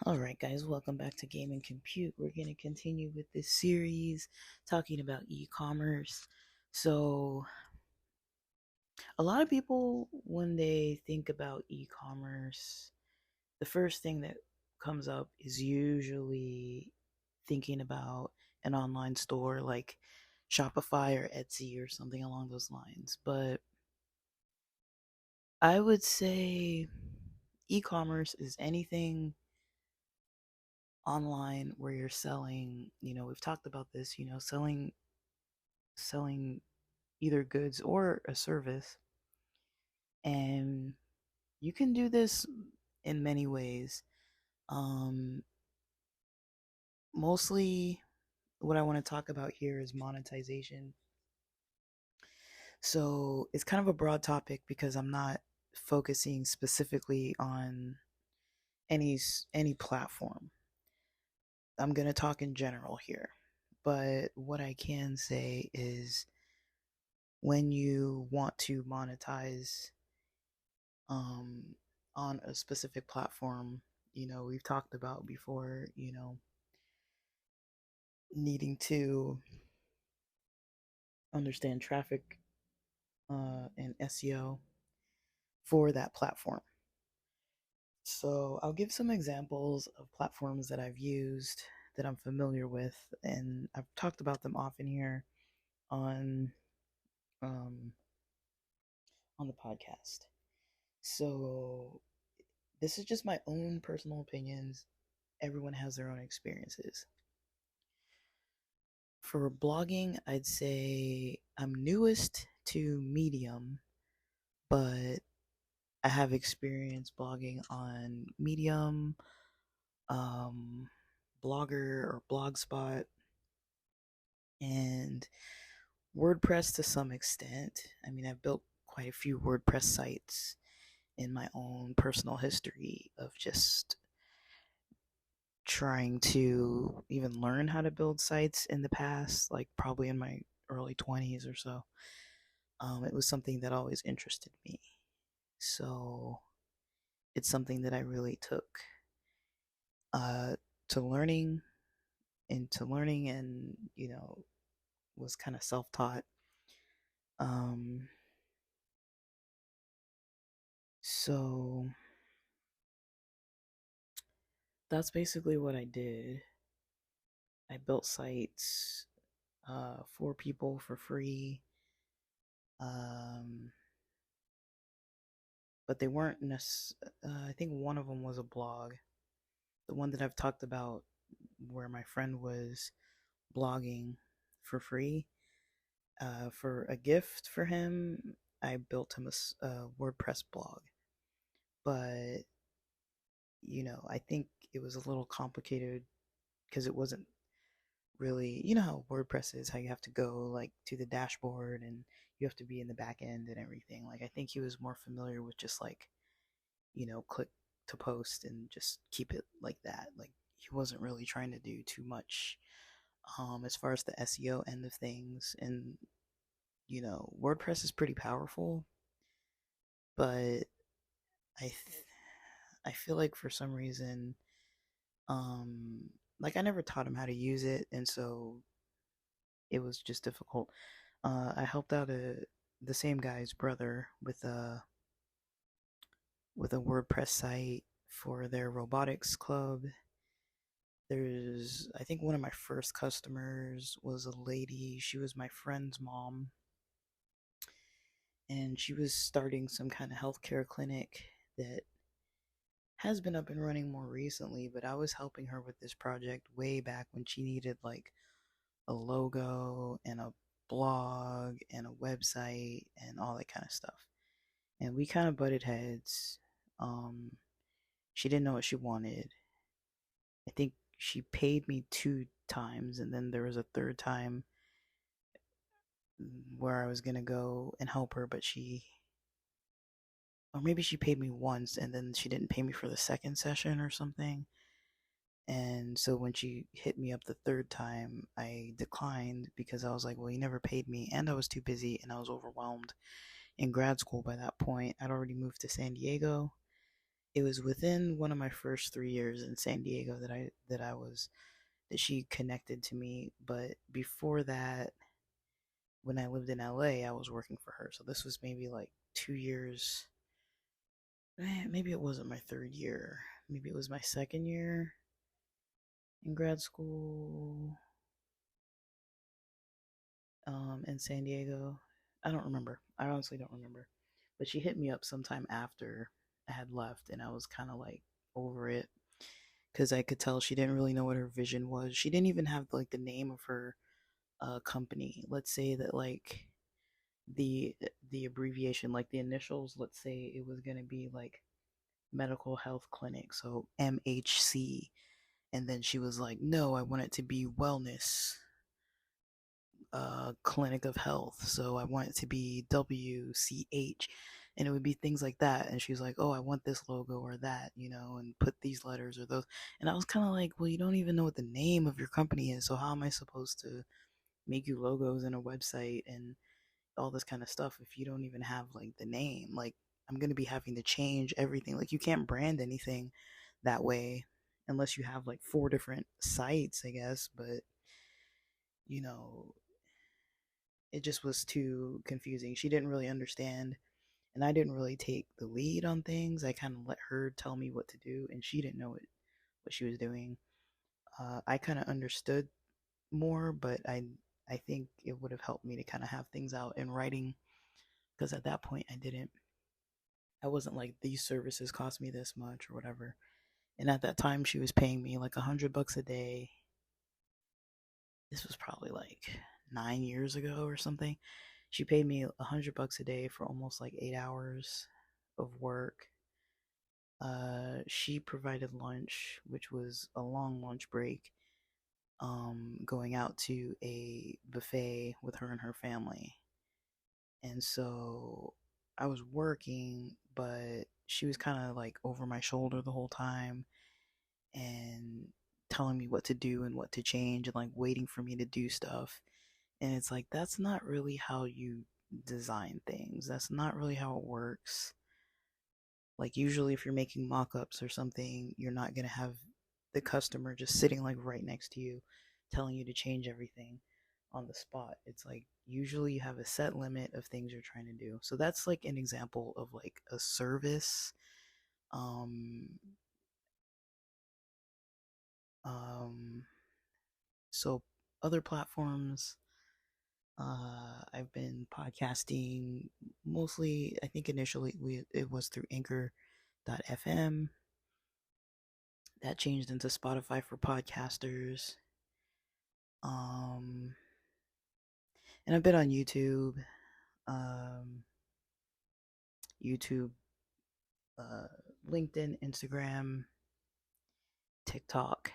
Alright, guys, welcome back to Game and Compute. We're going to continue with this series talking about e commerce. So, a lot of people, when they think about e commerce, the first thing that comes up is usually thinking about an online store like Shopify or Etsy or something along those lines. But I would say e commerce is anything online where you're selling, we've talked about this, selling either goods or a service. And you can do this in many ways. Um Mostly what I want to talk about here is monetization. So, it's kind of a broad topic because I'm not focusing specifically on any platform. I'm going to talk in general here. But what I can say is when you want to monetize um, on a specific platform, we've talked about before, needing to understand traffic and SEO for that platform. So I'll give some examples of platforms that I've used that I'm familiar with, and I've talked about them often here on um, on the podcast. So this is just my own personal opinions. Everyone has their own experiences. For blogging, I'd say I'm newest to Medium, but I have experience blogging on Medium, um, Blogger or Blogspot, and WordPress to some extent. I mean, I've built quite a few WordPress sites in my own personal history of just trying to even learn how to build sites in the past, like probably in my early 20s or so. It was something that always interested me. So it's something that I really took uh, to learning and, was kind of self taught. Um, so that's basically what I did. I built sites for people for free. Um, but they weren't I think one of them was a blog. The one that I've talked about where my friend was blogging for free. For a gift for him, I built him a WordPress blog. But, I think it was a little complicated because it wasn't really, how WordPress is, how you have to go like to the dashboard and you have to be in the back end and everything. Like, I think he was more familiar with just like, click to post and just keep it like that. Like, he wasn't really trying to do too much as far as the SEO end of things. And, WordPress is pretty powerful, but I th- I feel like for some reason, like I never taught him how to use it, and so it was just difficult. I helped out the same guy's brother with a WordPress site for their robotics club. I think one of my first customers was a lady. She was my friend's mom, and she was starting some kind of healthcare clinic that has been up and running more recently, but I was helping her with this project way back when she needed like a logo and a blog and a website and all that kind of stuff. And we kind of butted heads. Um, she didn't know what she wanted. I think she paid me 2 times, and then there was a third time where I was gonna go and help her, but or maybe she paid me once and then she didn't pay me for the second session or something. And so when she hit me up the third time, I declined because I was like, well, you never paid me. And I was too busy and I was overwhelmed in grad school by that point. I'd already moved to San Diego. It was within one of my first 3 years in San Diego that she connected to me. But before that, when I lived in LA, I was working for her. So this was maybe like 2 years. Maybe it wasn't my third year. Maybe it was my second year in grad school in San Diego. I don't remember. I honestly don't remember. But she hit me up sometime after I had left, and I was kind of like over it because I could tell she didn't really know what her vision was. She didn't even have like the name of her company. Let's say that like the the abbreviation, like the initials. Let's say it was gonna be like medical health clinic, so MHC, and then she was like, "No, I want it to be wellness clinic of health, so I want it to be WCH." And it would be things like that. And she's like, "Oh, I want this logo or that, and put these letters or those." And I was kind of like, "Well, you don't even know what the name of your company is, so how am I supposed to make you logos and a website and all this kind of stuff if you don't even have like the name? Like, I'm going to be having to change everything. Like, you can't brand anything that way unless you have like four different sites, I guess. But, you know, it just was too confusing. She didn't really understand, and I didn't really take the lead on things. I kind of let her tell me what to do, and she didn't know what she was doing. I kind of understood more, but I think it would have helped me to kind of have things out in writing because at that point I wasn't like these services cost me this much or whatever. And at that time, she was paying me like $100 a day. This was probably like 9 years ago or something. She paid me $100 a day for almost like 8 hours of work. She provided lunch, which was a long lunch break, going out to a buffet with her and her family. And so I was working, but she was kind of like over my shoulder the whole time and telling me what to do and what to change and like waiting for me to do stuff. And it's like, that's not really how you design things. That's not really how it works. Like, usually, if you're making mock ups or something, you're not going to have the customer just sitting like right next to you telling you to change everything on the spot. It's like, usually, you have a set limit of things you're trying to do. So, that's like an example of like a service. Um, um, so, other platforms, I've been podcasting mostly. I think initially it was through Anchor.fm. That changed into Spotify for podcasters. Um, and I've been on um, YouTube, uh, LinkedIn, Instagram, TikTok,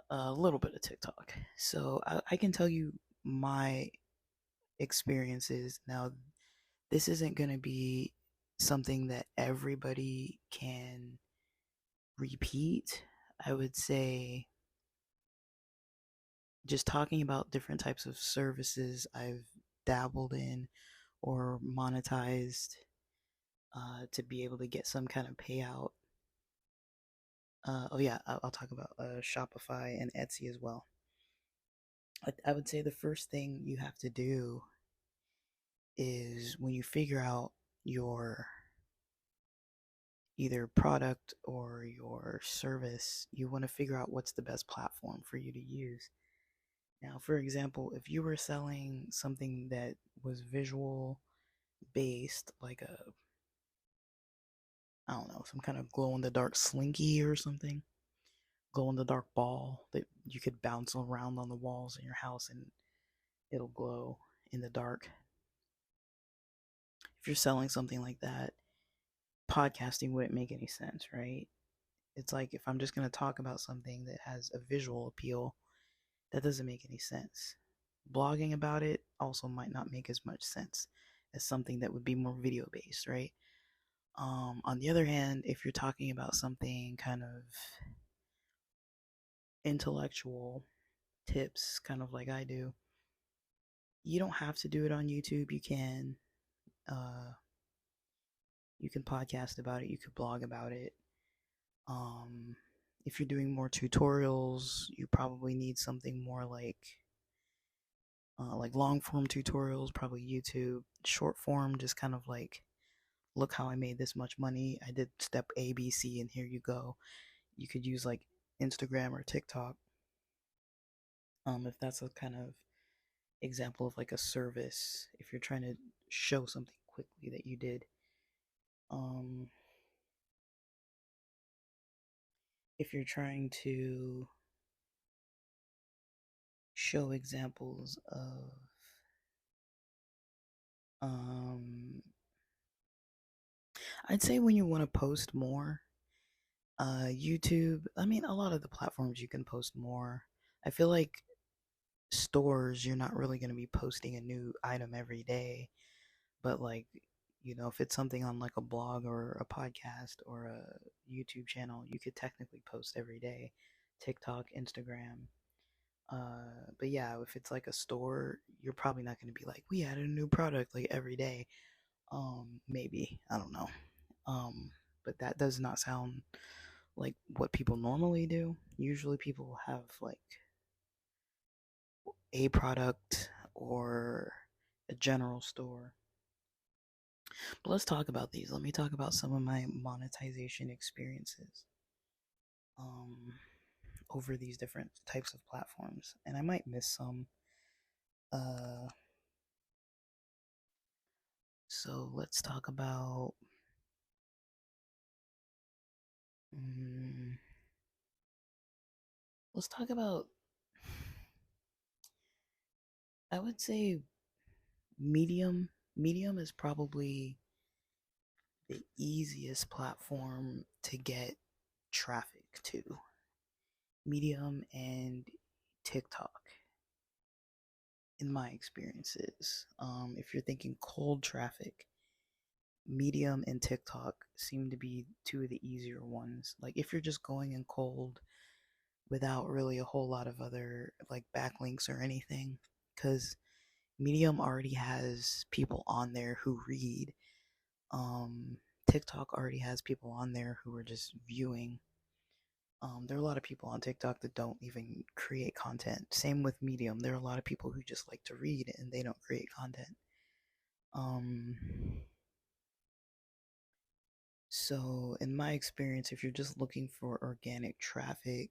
a little bit of TikTok. So I can tell you my experiences. Now, this isn't going to be something that everybody can repeat. I would say just talking about different types of services I've dabbled in or monetized to be able to get some kind of payout. Oh yeah, I'll talk about Shopify and Etsy as well. I would say the first thing you have to do is when you figure out your either product or your service, you want to figure out what's the best platform for you to use. Now, for example, if you were selling something that was visual based, like I don't know, some kind of glow in the dark slinky or something, glow in the dark ball that you could bounce around on the walls in your house and it'll glow in the dark. If you're selling something like that, podcasting wouldn't make any sense, right? It's like if I'm just going to talk about something that has a visual appeal, that doesn't make any sense. Blogging about it also might not make as much sense as something that would be more video based, right? On the other hand, if you're talking about something kind of intellectual tips, kind of like I do, you don't have to do it on YouTube. Uh, you can podcast about it. You could blog about it. Um, if you're doing more tutorials, you probably need something more like long form tutorials, probably YouTube. Short form, just kind of like, look how I made this much money. I did step A, B, C, and here you go. You could use like Instagram or TikTok. If that's a kind of example of like a service, if you're trying to show something quickly that you did. Um, if you're trying to show examples of um I'd say when you want to post more, YouTube, I mean a lot of the platforms you can post more. I feel like stores you're not really going to be posting a new item every day, but like, if it's something on like a blog or a podcast or a YouTube channel, you could technically post every day. TikTok, Instagram. But yeah, if it's like a store, you're probably not going to be like, we added a new product like every day. Maybe, I don't know. But that does not sound like what people normally do. Usually people have like a product or a general store. But let's talk about these. Let me talk about some of my monetization experiences um, over these different types of platforms. And I might miss some. Uh, so let's talk about. Um, let's talk about. I would say Medium. Medium is probably the easiest platform to get traffic to. Medium and TikTok, in my experiences. If you're thinking cold traffic, Medium and TikTok seem to be two of the easier ones. Like if you're just going in cold without really a whole lot of other like backlinks or anything, because Medium already has people on there who read. Um, TikTok already has people on there who are just viewing. There are a lot of people on TikTok that don't even create content. Same with Medium. There are a lot of people who just like to read and they don't create content. Um, so, in my experience, if you're just looking for organic traffic,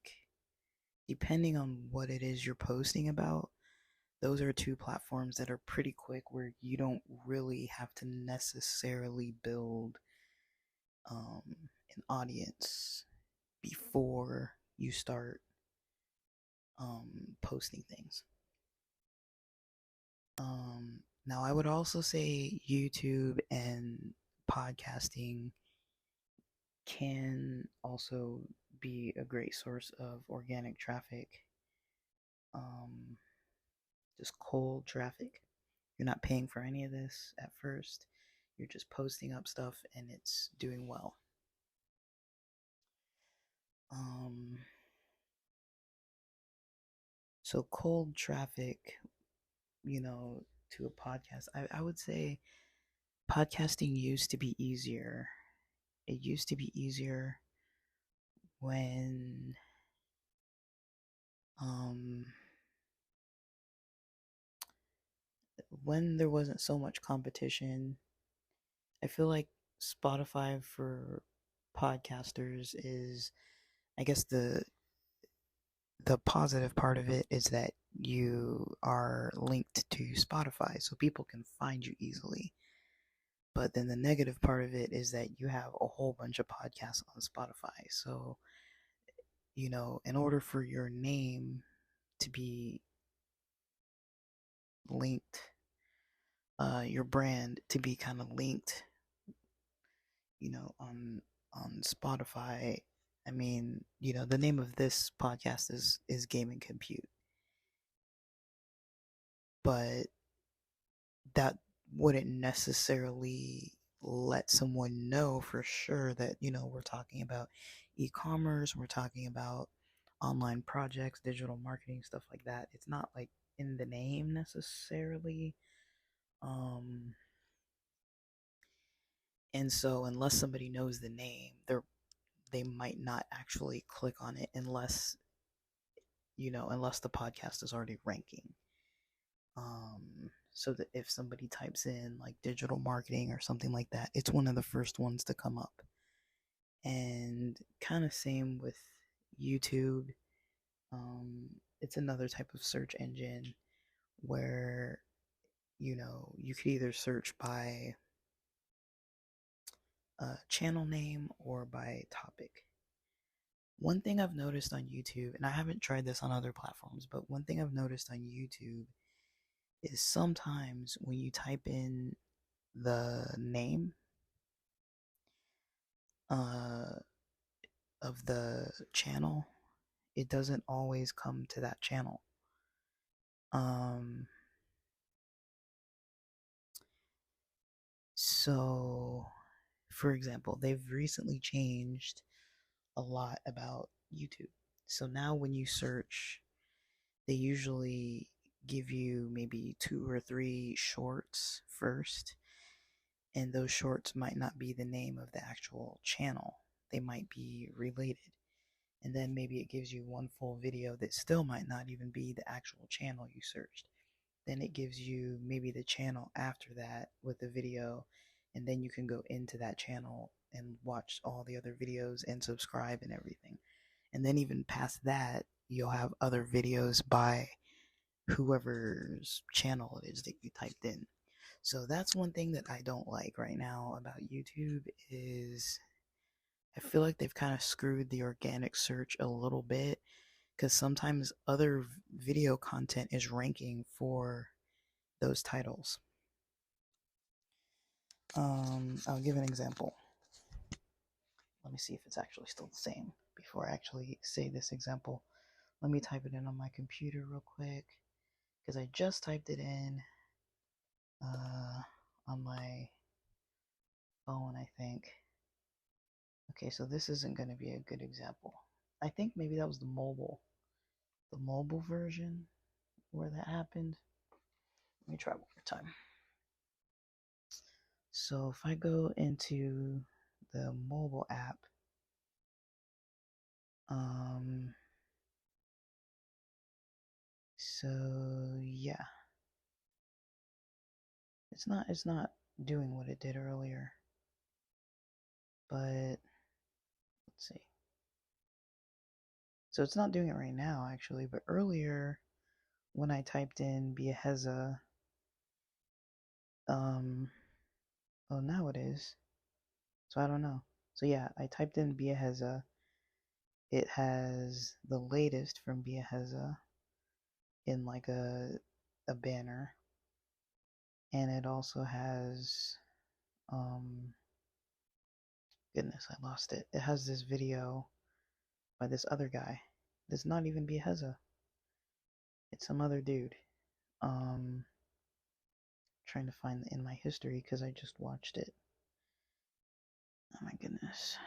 depending on what it is you're posting about, those are two platforms that are pretty quick where you don't really have to necessarily build an audience before you start posting things. Now, I would also say YouTube and podcasting can also be a great source of organic traffic. Um, just cold traffic. You're not paying for any of this at first. You're just posting up stuff and it's doing well. Um, so cold traffic, to a podcast, I would say podcasting used to be easier. It used to be easier when um when there wasn't so much competition. I feel like Spotify for podcasters is, I guess, the positive part of it is that you are linked to Spotify so people can find you easily. But then the negative part of it is that you have a whole bunch of podcasts on Spotify. So, in order for your name to be linked, your brand to be kind of linked, on Spotify. I mean, the name of this podcast is Gaming Compute, but that wouldn't necessarily let someone know for sure that we're talking about e-commerce, we're talking about online projects, digital marketing, stuff like that. It's not like in the name necessarily. Um, and so unless somebody knows the name, they might not actually click on it unless unless the podcast is already ranking. So that if somebody types in like digital marketing or something like that, it's one of the first ones to come up. And kind of same with YouTube. It's another type of search engine where you could either search by channel name or by topic. One thing I've noticed on YouTube, and I haven't tried this on other platforms, but one thing I've noticed on YouTube is sometimes when you type in the name uh, of the channel, it doesn't always come to that channel. Um, so, for example, they've recently changed a lot about YouTube. So now when you search, they usually give you maybe 2 or 3 shorts first, and those shorts might not be the name of the actual channel. They might be related. And then maybe it gives you one full video that still might not even be the actual channel you searched. Then it gives you maybe the channel after that with the video, and then you can go into that channel and watch all the other videos and subscribe and everything. And then even past that, you'll have other videos by whoever's channel it is that you typed in. So that's one thing that I don't like right now about YouTube is I feel like they've kind of screwed the organic search a little bit because sometimes other video content is ranking for those titles. I'll give an example. Let me see if it's actually still the same before I actually say this example. Let me type it in on my computer real quick because I just typed it in on my phone, I think. Okay, so this isn't going to be a good example. I think maybe that was the mobile version where that happened. Let me try one more time. So if I go into the mobile app, so yeah, it's not doing what it did earlier, but let's see. So it's not doing it right now actually, but earlier when I typed in Biaheza, oh now it is. So I don't know. So yeah, I typed in Biaheza. It has the latest from Biaheza in like a banner, and it also has goodness, I lost it. It has this video by this other guy. It's not even Biaheza. It's some other dude. Trying to find in my history because I just watched it. Oh my goodness.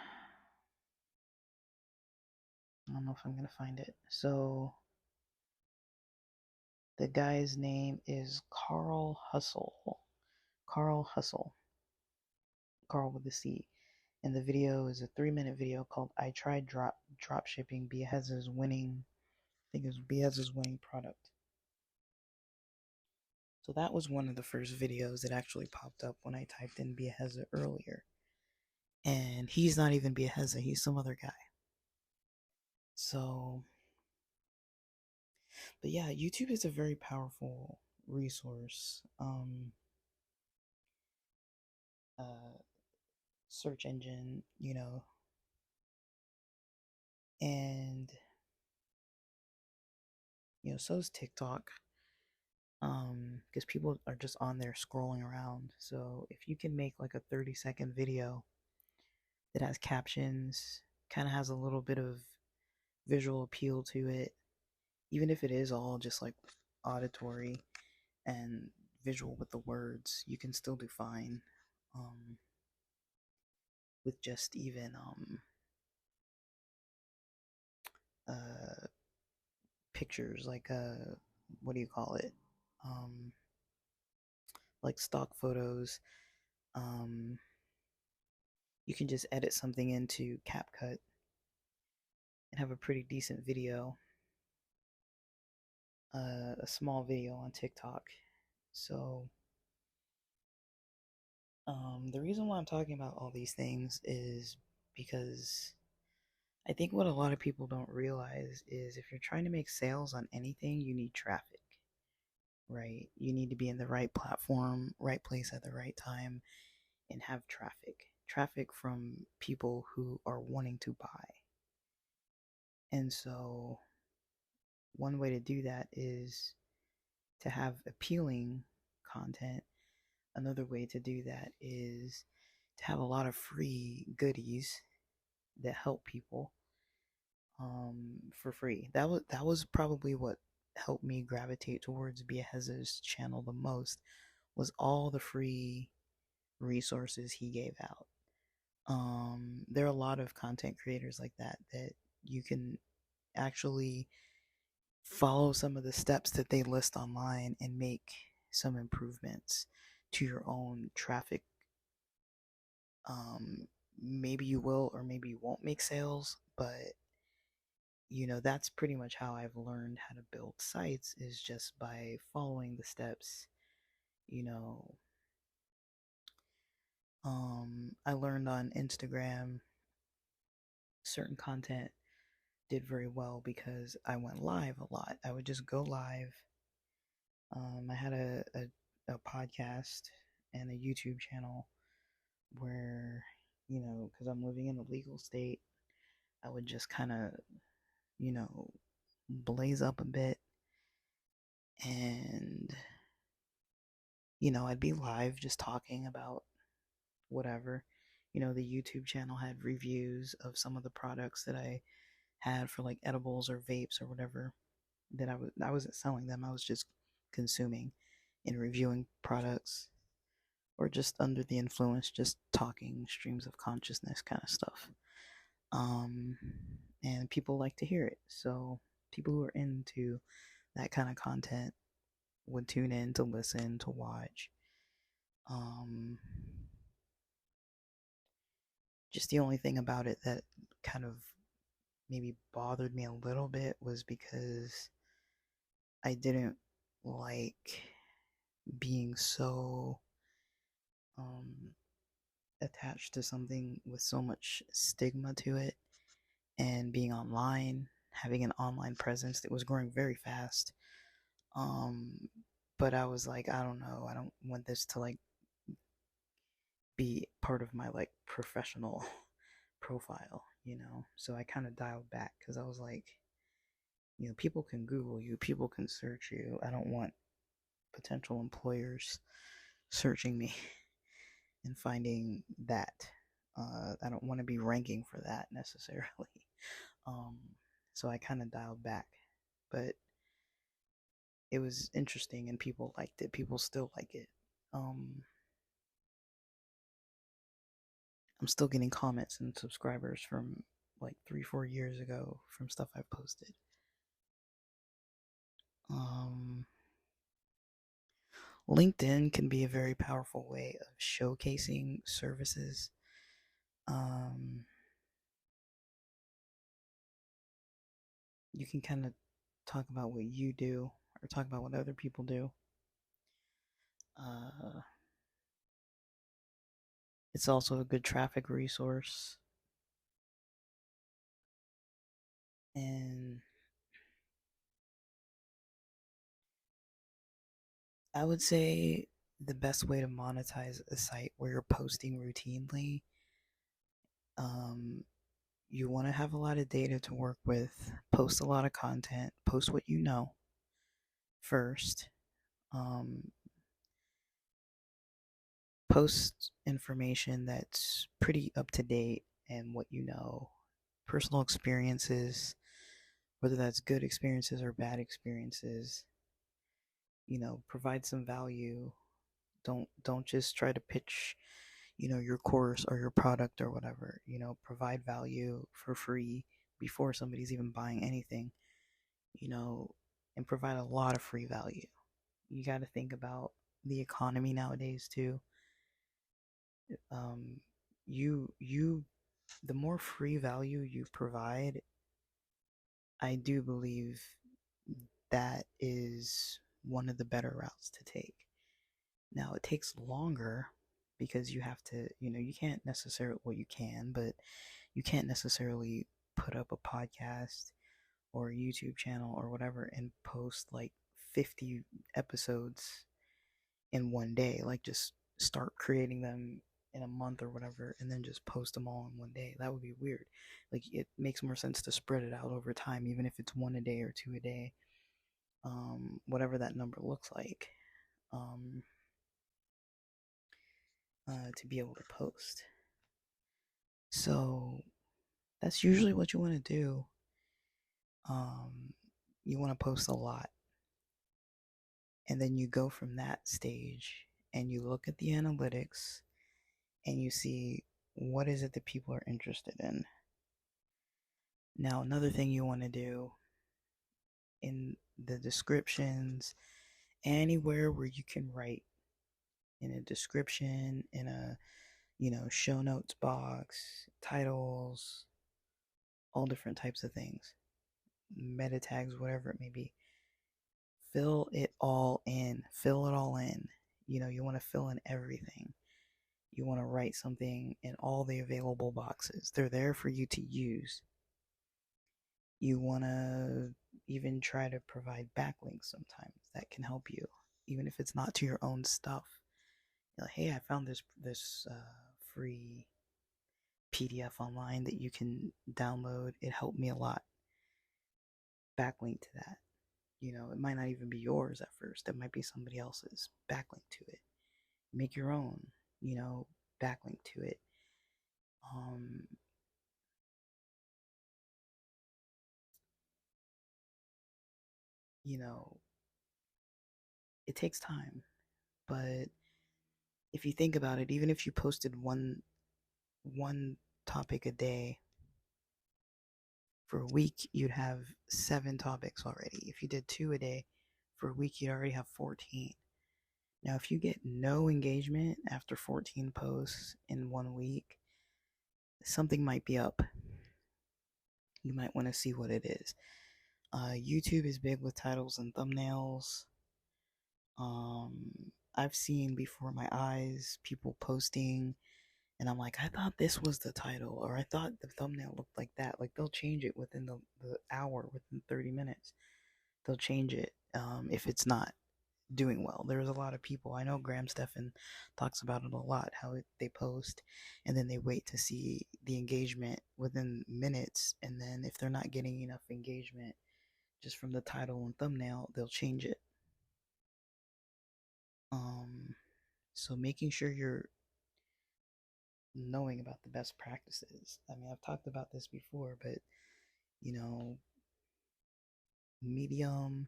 I don't know if I'm gonna find it. So the guy's name is Carl Hustle. Carl Hustle. Carl with a C. And the video is a 3-minute video called I Tried Drop Shipping Bieza's winning, I think it was Bieza's winning product. So that was one of the first videos that actually popped up when I typed in Biaheza earlier. And he's not even Biaheza, he's some other guy. So, but yeah, YouTube is a very powerful resource. Search engine, and so is TikTok. Because people are just on there scrolling around. So if you can make like a 30-second video that has captions, kind of has a little bit of visual appeal to it, even if it is all just like auditory and visual with the words, you can still do fine. With just even uh, pictures, like what do you call it? Um, like stock photos. Um, you can just edit something into CapCut and have a pretty decent video, a small video on TikTok. So, the reason why I'm talking about all these things is because I think what a lot of people don't realize is if you're trying to make sales on anything, you need traffic, right? You need to be in the right platform, right place at the right time, and have traffic. Traffic from people who are wanting to buy. And so, one way to do that is to have appealing content. Another way to do that is to have a lot of free goodies that help people for free. That was probably what helped me gravitate towards Biahez's channel the most was all the free resources he gave out. There are a lot of content creators like that you can actually follow some of the steps that they list online and make some improvements to your own traffic. Maybe you will or maybe you won't make sales, but that's pretty much how I've learned how to build sites is just by following the steps. You know, I learned on Instagram certain content did very well because I went live a lot. I would just go live. I had a podcast and a YouTube channel where, because I'm living in a legal state, I would just kind of, you know, blaze up a bit and, I'd be live just talking about whatever. The YouTube channel had reviews of some of the products that I had for like edibles or vapes or whatever that I wasn't selling them. I was just consuming and reviewing products or just under the influence, just talking streams of consciousness kind of stuff. Um, and people like to hear it. So people who are into that kind of content would tune in to listen, to watch. Um, just the only thing about it that kind of maybe bothered me a little bit was because I didn't like being so um, attached to something with so much stigma to it and being online, having an online presence that was growing very fast. Um, but I was like, I don't know, I don't want this to like be part of my like professional profile, So I kind of dialed back because I was like, people can Google you, people can search you. I don't want potential employers searching me and finding that. I don't want to be ranking for that necessarily. Um, so I kind of dialed back, but it was interesting and people liked it. People still like it. Um, I'm still getting comments and subscribers from like 3, 4 years ago from stuff I've posted. Um, LinkedIn can be a very powerful way of showcasing services. Um, you can kind of talk about what you do or talk about what other people do. Uh, it's also a good traffic resource. And I would say the best way to monetize a site where you're posting routinely, um, you want to have a lot of data to work with, post a lot of content, post what you know first, um, post information that's pretty up to date and what you know, personal experiences, whether that's good experiences or bad experiences, provide some value. Don't just try to pitch, your course or your product or whatever. Provide value for free before somebody's even buying anything, you know, and provide a lot of free value. You got to think about the economy nowadays too. Um, you the more free value you provide, I do believe that is one of the better routes to take. Now, it takes longer because you have to, you can't necessarily, well, you can, but you can't necessarily put up a podcast or a YouTube channel or whatever and post like 50 episodes in one day. Like, just start creating them in a month or whatever and then just post them all in one day. That would be weird. Like, it makes more sense to spread it out over time, even if it's one a day or two a day, whatever that number looks like, um, to be able to post. So that's usually what you want to do. Um, you want to post a lot, and then you go from that stage and you look at the analytics and you see what is it that people are interested in. Now, another thing you want to do in the descriptions, anywhere where you can write in a description, in a show notes box, titles, all different types of things, meta tags, whatever it may be. Fill it all in. Fill it all in. You want to fill in everything. You want to write something in all the available boxes. They're there for you to use. You want to even try to provide backlinks sometimes that can help you, even if it's not to your own stuff. You're like, hey, I found this free PDF online that you can download. It helped me a lot. Backlink to that. It might not even be yours at first. It might be somebody else's. Backlink to it. Make your own, backlink to it. Um, you know, it takes time, but if you think about it, even if you posted one topic a day for a week, you'd have 7 topics already. If you did 2 a day for a week, you'd already have 14. Now, if you get no engagement after 14 posts in 1 week, something might be up. You might want to see what it is. YouTube is big with titles and thumbnails. I've seen before my eyes people posting, and I'm like, I thought this was the title, or I thought the thumbnail looked like that. Like, they'll change it within the hour, within 30 minutes. They'll change it if it's not doing well. There's a lot of people, I know Graham Stephan talks about it a lot, how they post and then they wait to see the engagement within minutes, and then if they're not getting enough engagement just from the title and thumbnail, they'll change it. So making sure you're knowing about the best practices. I mean, I've talked about this before, but you know, Medium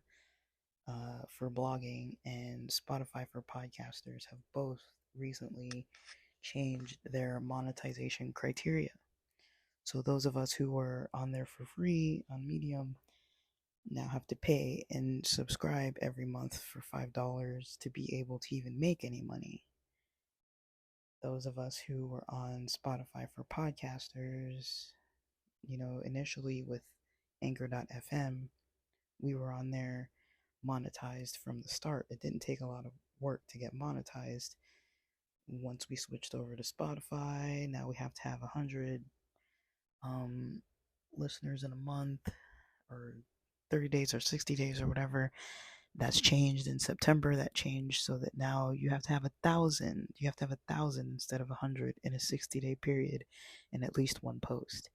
for blogging and Spotify for podcasters have both recently changed their monetization criteria. So those of us who were on there for free on Medium now have to pay and subscribe every month for $5 to be able to even make any money. Those of us who were on Spotify for podcasters, initially with Anchor.fm, we were on there monetized from the start. It didn't take a lot of work to get monetized. Once we switched over to Spotify, now we have to have 100 listeners in a month, or 30 days or 60 days or whatever. That's changed in September. That changed so that now you have to have 1,000. You have to have 1,000 instead of 100 in a 60-day period and at least one post.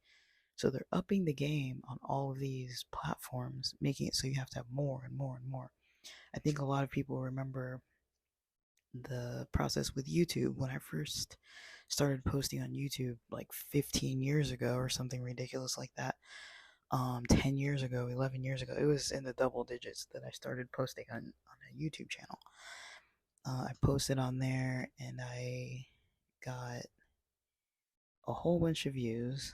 So they're upping the game on all of these platforms, making it so you have to have more and more and more. I think a lot of people remember the process with YouTube when I first started posting on YouTube like 15 years ago or something ridiculous like that. 10 years ago, 11 years ago, it was in the double digits that I started posting on a YouTube channel. I posted on there and I got a whole bunch of views.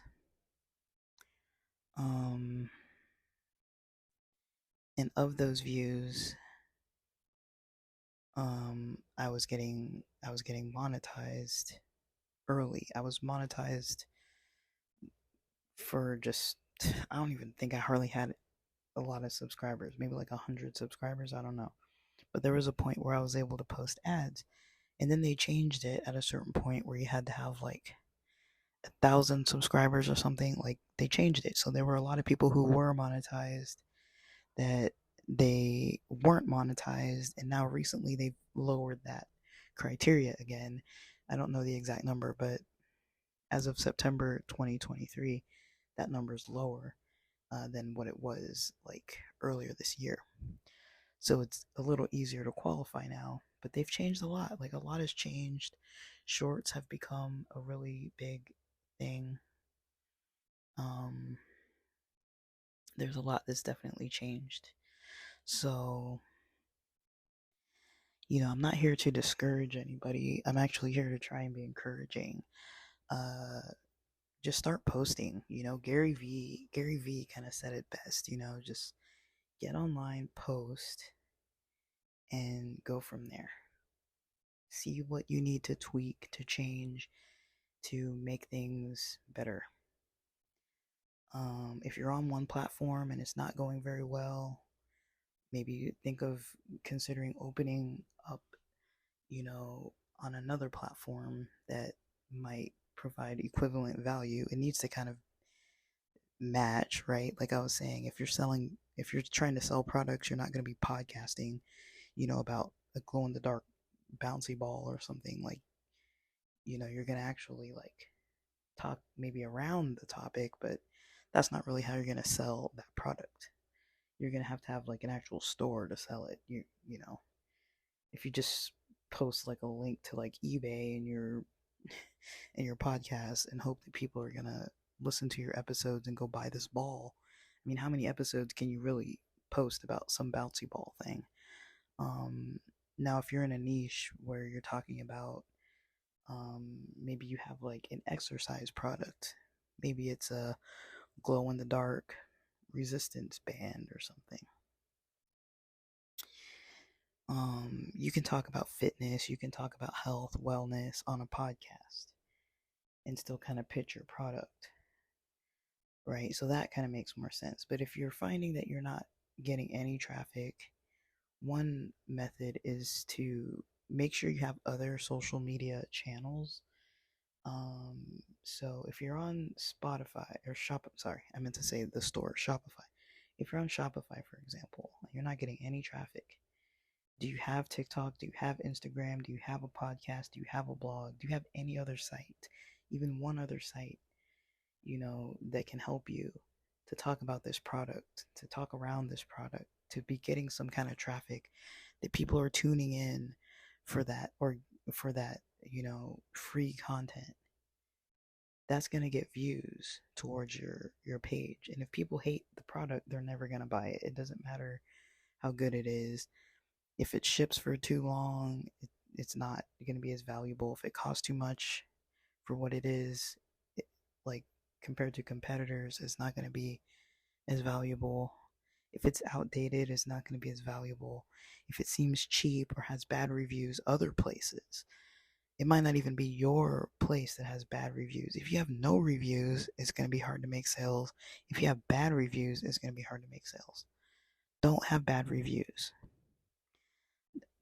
Um, and of those views, I was getting monetized early. I was monetized for just, I don't even think I hardly had a lot of subscribers, maybe like 100 subscribers. I don't know. But there was a point where I was able to post ads, and then they changed it at a certain point where you had to have like 1,000 subscribers or something. Like they changed it, so there were a lot of people who were monetized that they weren't monetized, and now recently they've lowered that criteria again. I don't know the exact number, but as of September 2023, that number is lower than what it was like earlier this year. So it's a little easier to qualify now, but they've changed a lot. Like a lot has changed. Shorts have become a really big thing. Um, there's a lot that's definitely changed. So, I'm not here to discourage anybody. I'm actually here to try and be encouraging. Uh, just start posting. Gary V kind of said it best. Just get online, post, and go from there. See what you need to tweak, to change, to make things better. If you're on one platform and it's not going very well, maybe think of considering opening up, on another platform that might provide equivalent value. It needs to kind of match, right? Like I was saying, if you're trying to sell products, you're not going to be podcasting, about a glow in the dark bouncy ball or something. Like, you're going to actually like talk maybe around the topic, but that's not really how you're going to sell that product. You're going to have like an actual store to sell it. If you just post like a link to like eBay in your podcast and hope that people are going to listen to your episodes and go buy this ball. I mean, how many episodes can you really post about some bouncy ball thing? Um, Now, if you're in a niche where you're talking about, maybe you have like an exercise product, maybe it's a glow in the dark resistance band or something. You can talk about fitness, you can talk about health, wellness on a podcast and still kind of pitch your product, right? So that kind of makes more sense. But if you're finding that you're not getting any traffic, one method is to make sure you have other social media channels. So if you're on Spotify or sorry, I meant to say the store, Shopify. If you're on Shopify, for example, and you're not getting any traffic, do you have TikTok? Do you have Instagram? Do you have a podcast? Do you have a blog? Do you have any other site? Even one other site, that can help you to talk about this product, to talk around this product, to be getting some kind of traffic that people are tuning in for that or for that, free content. That's going to get views towards your page. And if people hate the product, they're never going to buy it. It doesn't matter how good it is. If it ships for too long, it's not going to be as valuable. If it costs too much for what it is, like compared to competitors, it's not going to be as valuable. If it's outdated, it's not going to be as valuable. If it seems cheap or has bad reviews other places, it might not even be your place that has bad reviews. If you have no reviews, it's going to be hard to make sales. If you have bad reviews, it's going to be hard to make sales. Don't have bad reviews.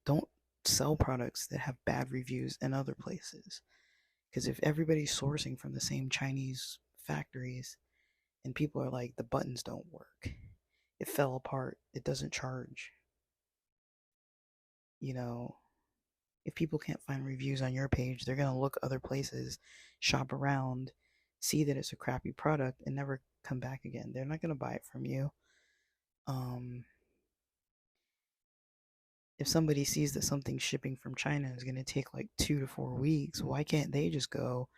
Don't sell products that have bad reviews in other places. Because if everybody's sourcing from the same Chinese factories and people are like, the buttons don't work, it fell apart, it doesn't charge, you know, if people can't find reviews on your page, they're going to look other places, shop around, see that it's a crappy product, and never come back again. They're not going to buy it from you. Um, if somebody sees that something shipping from China is going to take like 2 to 4 weeks, why can't they just go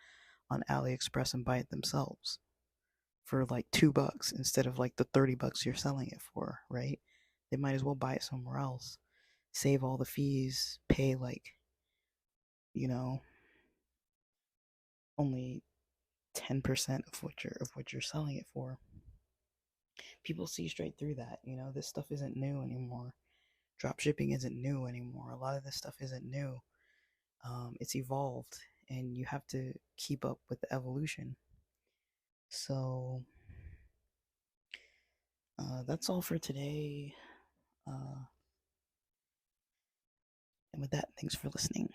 on AliExpress and buy it themselves for like $2 instead of like the $30 you're selling it for, right? They might as well buy it somewhere else, save all the fees, pay like, you know, only 10% of what you're selling it for. people see straight through that. You know, this stuff isn't new anymore. Drop shipping isn't new anymore. A lot of this stuff isn't new. It's evolved, and you have to keep up with the evolution. So that's all for today. Uh, and with that, thanks for listening.